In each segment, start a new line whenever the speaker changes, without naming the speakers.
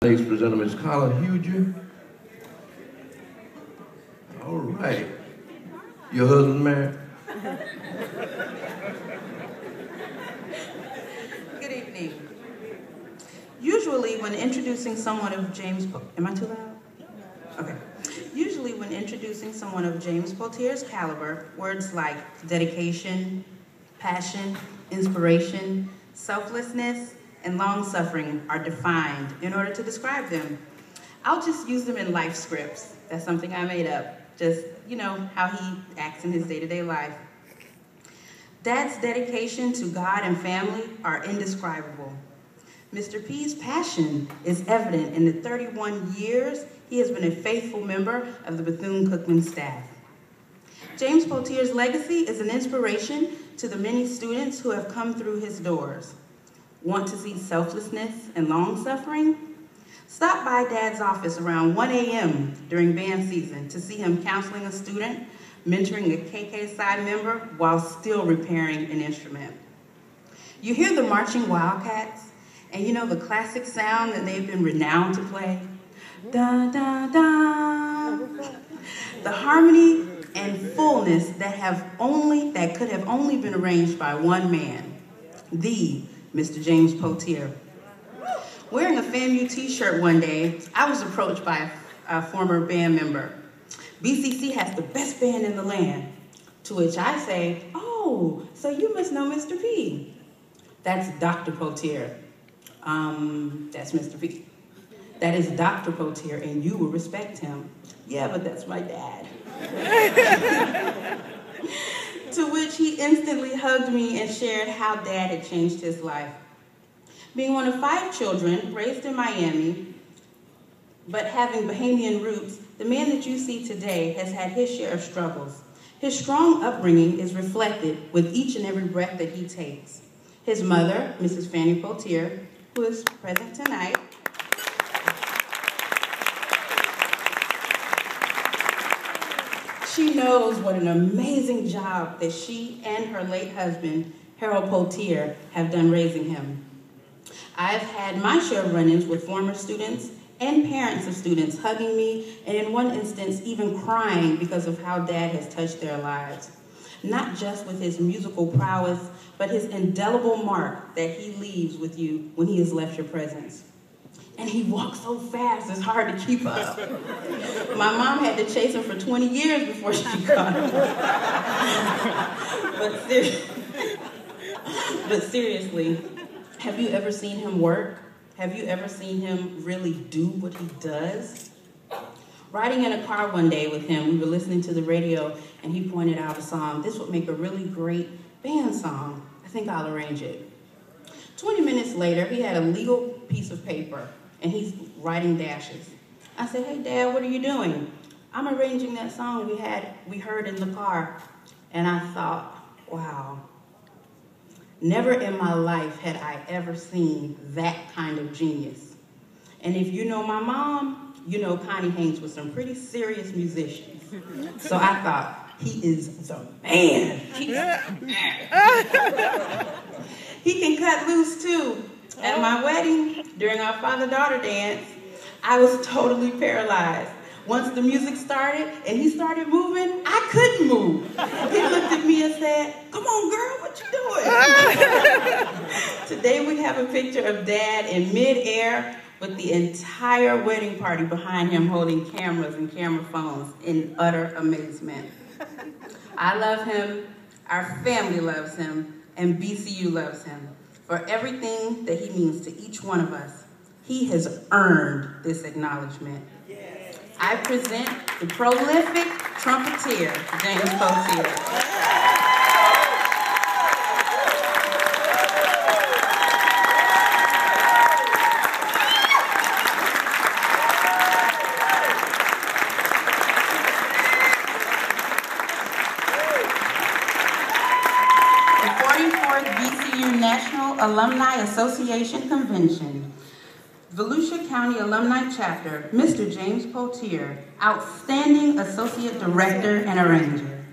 Next presenter, Ms. Carla Felicia. All right. Your husband married?
Good evening. Usually when introducing someone of James... Am I too loud? Okay. Usually when introducing someone of James Poitier's caliber, words like dedication, passion, inspiration, selflessness, and long-suffering are defined in order to describe them. I'll just use them in life scripts. That's something I made up. Just, how he acts in his day-to-day life. Dad's dedication to God and family are indescribable. Mr. P's passion is evident in the 31 years he has been a faithful member of the Bethune-Cookman staff. James Poitier's legacy is an inspiration to the many students who have come through his doors. Want to see selflessness and long-suffering? Stop by Dad's office around 1 a.m. during band season to see him counseling a student, mentoring a KK side member while still repairing an instrument. You hear the marching Wildcats, and you know the classic sound that they've been renowned to play? Da, da, da. The harmony and fullness that could have only been arranged by one man, the Mr. James Poitier. Wearing a FAMU t-shirt one day, I was approached by a former band member. BCC has the best band in the land. To which I say, oh, so you must know Mr. P. That's Dr. Poitier. That's Mr. P. That is Dr. Poitier, and you will respect him. Yeah, but that's my dad. To which he instantly hugged me and shared how Dad had changed his life. Being one of 5 children, raised in Miami, but having Bahamian roots, the man that you see today has had his share of struggles. His strong upbringing is reflected with each and every breath that he takes. His mother, Mrs. Fanny Poitier, who is present tonight, she knows what an amazing job that she and her late husband, Harold Poitier, have done raising him. I've had my share of run-ins with former students and parents of students hugging me, and in one instance, even crying because of how Dad has touched their lives. Not just with his musical prowess, but his indelible mark that he leaves with you when he has left your presence. And he walks so fast, it's hard to keep up. My mom had to chase him for 20 years before she caught him. But seriously, have you ever seen him work? Have you ever seen him really do what he does? Riding in a car one day with him, we were listening to the radio, and he pointed out a song. This would make a really great band song. I think I'll arrange it. 20 minutes later, he had a legal piece of paper, and he's writing dashes. I said, hey, Dad, what are you doing? I'm arranging that song we heard in the car. And I thought, wow, never in my life had I ever seen that kind of genius. And if you know my mom, you know Connie hangs with some pretty serious musicians. So I thought, he is the man. He can cut loose too. At my wedding, during our father-daughter dance, I was totally paralyzed. Once the music started and he started moving, I couldn't move. He looked at me and said, come on, girl, what you doing? Today we have a picture of Dad in midair with the entire wedding party behind him holding cameras and camera phones in utter amazement. I love him, our family loves him, and BCU loves him. For everything that he means to each one of us. He has earned this acknowledgement. Yes. I present the prolific trumpeter, James Poitier. National Alumni Association Convention. Volusia County Alumni Chapter, Mr. James Poitier, Outstanding Associate Director and Arranger.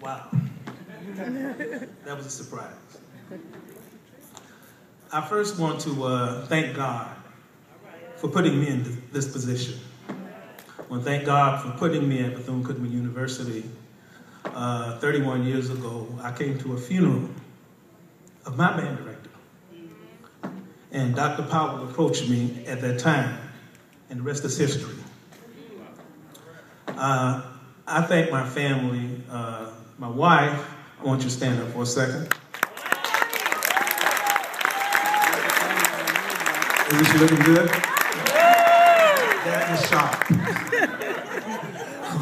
Wow. That was a surprise. I first want to thank God for putting me in this position. I want to thank God for putting me at Bethune-Cookman University. 31 years ago, I came to a funeral of my band director. And Dr. Powell approached me at that time, and the rest is history. I thank my family, my wife. I want you to stand up for a second. Is she looking good? That is sharp.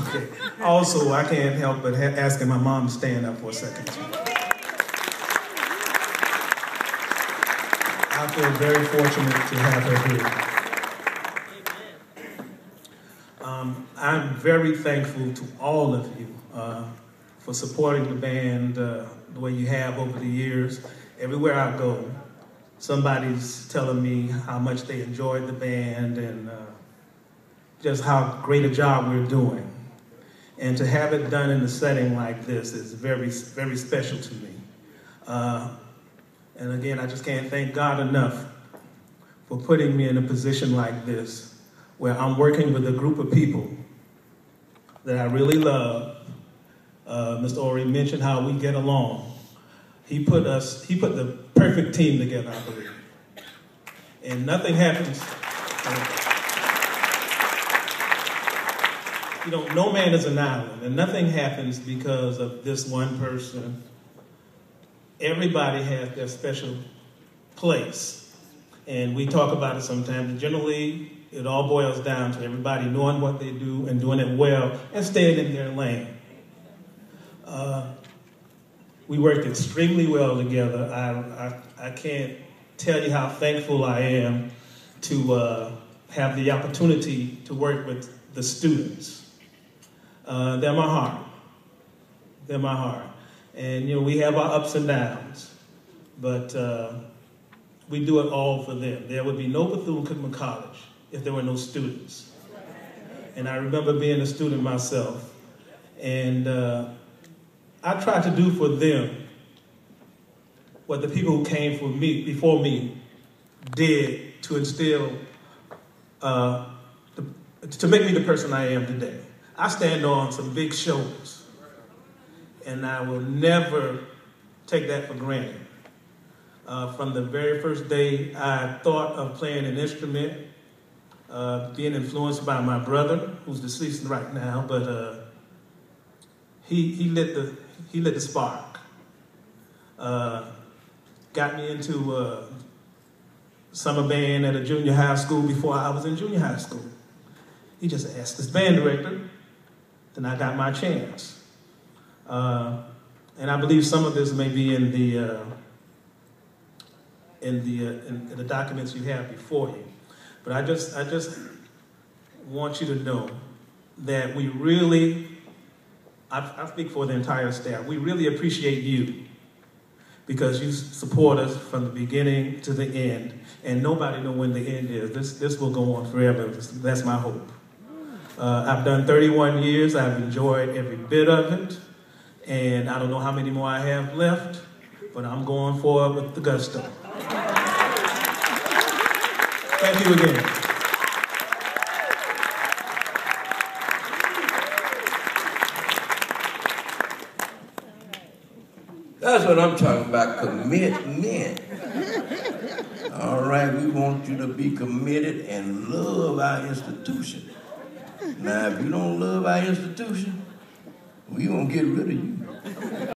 Okay. Also, I can't help but asking my mom to stand up for a second. I feel very fortunate to have her here. I'm very thankful to all of you for supporting the band the way you have over the years. Everywhere I go, somebody's telling me how much they enjoyed the band and just how great a job we're doing. And to have it done in a setting like this is very, very special to me. And again, I just can't thank God enough for putting me in a position like this, where I'm working with a group of people that I really love. Mr. Ori mentioned how we get along. He put the perfect team together, I believe. And nothing happens. You know, no man is an island, and nothing happens because of this one person. Everybody has their special place. And we talk about it sometimes. Generally, it all boils down to everybody knowing what they do and doing it well and staying in their lane. We worked extremely well together. I can't tell you how thankful I am to have the opportunity to work with the students. They're my heart. They're my heart. And, you know, we have our ups and downs, but we do it all for them. There would be no Bethune-Cookman College if there were no students. And I remember being a student myself, and I tried to do for them what the people who came before me did to instill, to make me the person I am today. I stand on some big shoulders, and I will never take that for granted. From the very first day I thought of playing an instrument, being influenced by my brother, who's deceased right now, but he lit the spark. Got me into summer band at a junior high school before I was in junior high school. He just asked this band director, then I got my chance. And I believe some of this may be in the documents you have before you. But I just want you to know that we really, I speak for the entire staff, we really appreciate you because you support us from the beginning to the end. And nobody knows when the end is. This will go on forever. That's my hope. I've done 31 years. I've enjoyed every bit of it. And I don't know how many more I have left, but I'm going forward with the gusto. Thank you again.
That's what I'm talking about, commitment. All right, we want you to be committed and love our institution. Now, if you don't love our institution, we're going to get rid of you.